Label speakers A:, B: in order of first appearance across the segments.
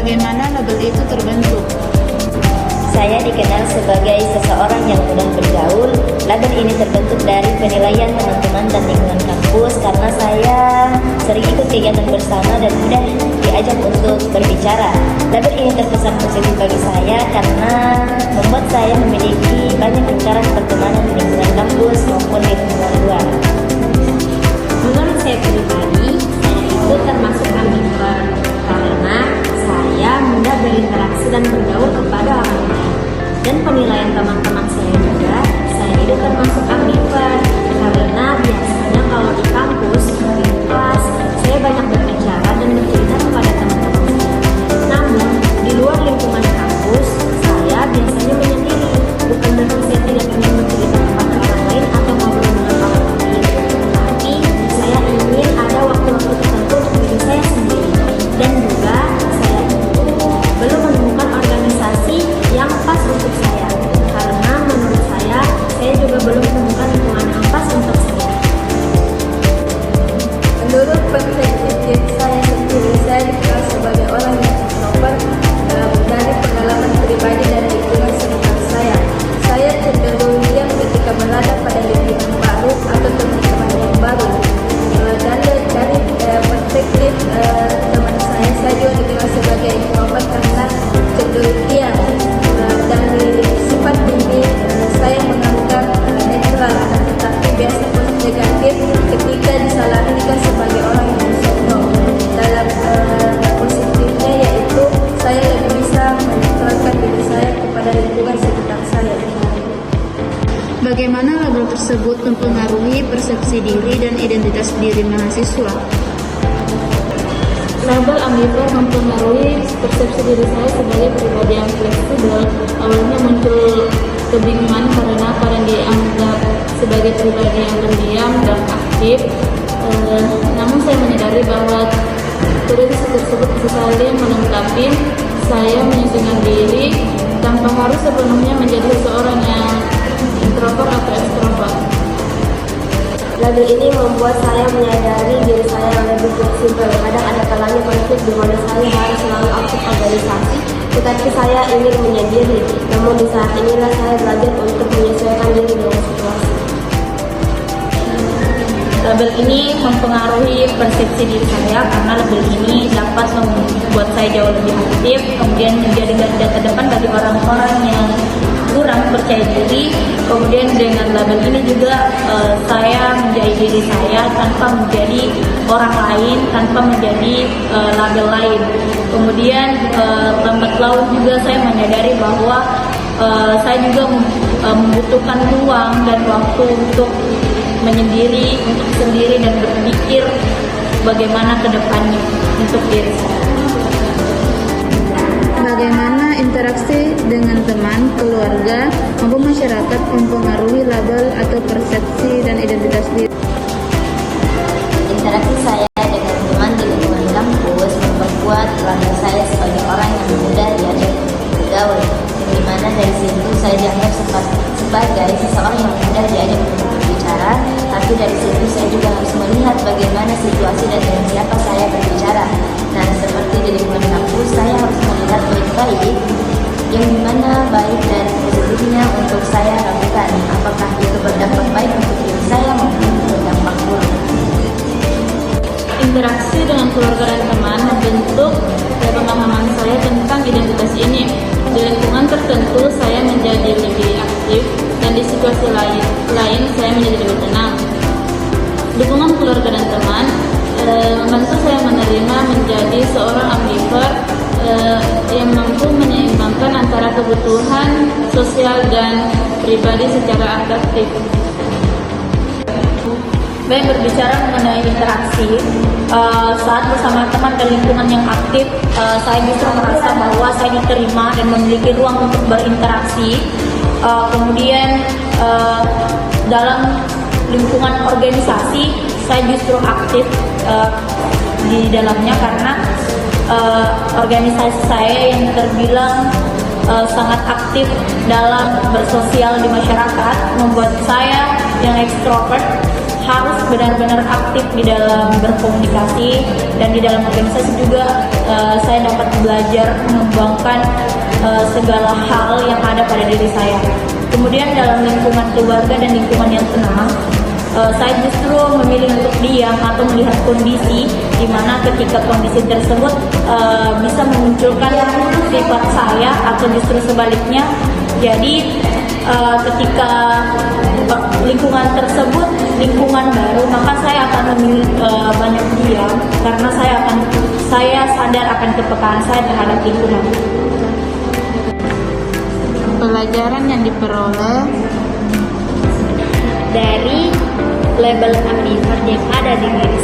A: Bagaimana label itu terbentuk?
B: Saya dikenal sebagai seseorang yang mudah bergaul. Label ini terbentuk dari penilaian teman-teman dan lingkungan kampus karena saya sering ikut kegiatan bersama dan mudah diajak untuk berbicara. Label ini terkesan positif bagi saya karena membuat saya memiliki banyak lingkaran pertemanan di lingkungan kampus maupun di lingkungan luar.
C: Menurut saya pribadi, saya itu termasuk ambivert karena saya mudah berinteraksi dan bergaul kepada orang lain. Dan penilaian teman-teman saya juga, saya itu termasuk ambivert karena biasanya kalau di kampus, di kelas, saya banyak berbicara dan bercerita kepada teman-teman saya. Namun, di luar lingkungan kampus, saya biasanya menyendiri. Bukan berarti saya tidak ingin bercerita kepada orang lain atau ngobrol dengan orang lain, tapi saya ingin ada waktu-waktu tertentu untuk diri saya sendiri. Dan juga saya itu belum menemukan organisasi yang pas untuk saya, karena menurut saya juga belum menemukan lingkungan yang pas untuk saya.
D: Menurut perspektif saya sendiri, saya dikenal sebagai orang yang introvert dari pengalaman pribadi dan lingkungan sekitar saya. Saya cenderung diam ketika berada pada lingkungan baru atau teman-teman yang baru. Dan dari perspektif teman saya juga dikenal sebagai introvert karena cenderung diam. Dari sifat ini saya menganggap netral, tetapi biasa negatif ketika disalahkan sebagai orang yang sombong. Dalam positifnya yaitu saya lebih bisa menetralkan diri saya kepada lingkungan sekitar saya.
A: Bagaimana label tersebut mempengaruhi persepsi diri dan identitas diri mahasiswa?
E: Label ambivert mempengaruhi persepsi diri saya sebagai pribadi yang fleksibel. Awalnya muncul kebingungan karena dianggap sebagai pribadi yang pendiam dan aktif. Namun saya menyadari bahwa kondisi tersebut saling melengkapi saya menyesuaikan diri tanpa harus sepenuhnya menjadi seseorang yang introvert atau extrovert.
C: Label ini membuat saya menyadari diri saya yang lebih fleksibel. Kadang ada kalanya konflik di mana saya harus selalu aktif organisasi, tetapi saya ingin menyendiri. Namun di saat inilah saya belajar untuk menyesuaikan diri dengan situasi.
E: Label ini mempengaruhi persepsi diri saya karena label ini dapat membuat saya jauh lebih aktif, kemudian menjadi garda terdepan bagi orang-orang yang kurang percaya diri. Kemudian dengan label ini juga saya menjadi diri saya tanpa menjadi orang lain, tanpa menjadi label lain. Kemudian lambat laun juga saya menyadari bahwa saya juga membutuhkan ruang dan waktu untuk menyendiri, untuk sendiri dan berpikir bagaimana ke depannya untuk diri saya.
A: Bagaimana interaksi dengan teman, keluarga, maupun masyarakat mempengaruhi label atau persepsi dan identitas diri?
B: Interaksi saya dengan teman di lingkungan kampus memperkuat label saya sebagai orang yang mudah diajak bergaul, di mana dari situ saya dianggap sebagai seseorang yang mudah diajak berbicara. Tapi dari situ saya juga harus melihat bagaimana situasi dan dengan siapa saya berbicara. Nah, seperti di lingkungan kampus, saya harus melihat baik-baik yang dimana baik dan positifnya untuk saya lakukan. Apakah itu berdampak baik untuk diri saya maupun berdampak buruk.
E: Interaksi dengan keluarga dan teman membentuk pemahaman saya tentang identitas ini. Di lingkungan tertentu saya menjadi lebih aktif dan di situasi lain saya menjadi lebih tenang. Dukungan keluarga dan teman membantu saya menerima menjadi seorang ambivert yang mampu menyeimbangkan antara kebutuhan sosial dan pribadi secara adaptif.
F: Baik, berbicara mengenai interaksi, saat bersama teman dan lingkungan yang aktif, saya justru merasa bahwa saya diterima dan memiliki ruang untuk berinteraksi. Kemudian dalam lingkungan organisasi, saya justru aktif di dalamnya karena organisasi saya yang terbilang sangat aktif dalam bersosial di masyarakat membuat saya yang ekstrovert harus benar-benar aktif di dalam berkomunikasi, dan di dalam organisasi juga saya dapat belajar mengembangkan segala hal yang ada pada diri saya. Kemudian dalam lingkungan keluarga dan lingkungan yang tenang, saya justru memilih untuk diam atau melihat kondisi di mana ketika kondisi tersebut bisa memunculkan sifat saya atau justru sebaliknya. Jadi ketika lingkungan tersebut lingkungan baru, maka saya akan memilih banyak diam karena saya sadar akan kepekaan saya terhadap lingkungan.
A: Pelajaran yang diperoleh
C: Dari label ambivert yang ada di diri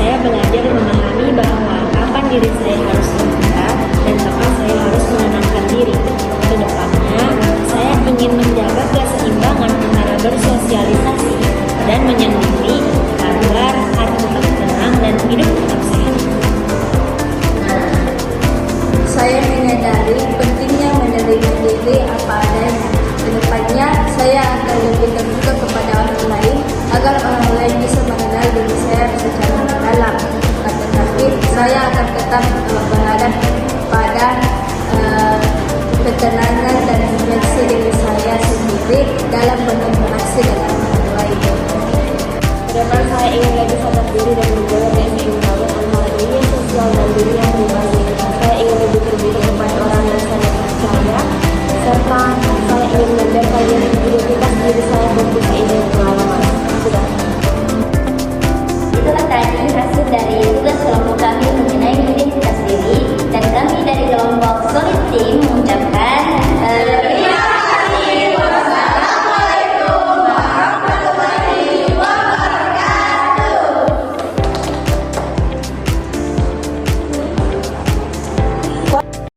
C: saya belajar memahami bahwa kapan diri saya harus terbuka dan kapan saya harus menenangkan diri. Kedepannya, saya ingin menjaga keseimbangan antara bersosialisasi dan menyendiri agar hati tetap tenang dan hidup tetap sehat.
D: Saya menyadari pentingnya menerima diri apa adanya. Kedepannya, saya akan lebih terbuka kepada orang lain agar orang lain bisa mengenal diri saya secara mendalam. Tetapi, saya akan tetap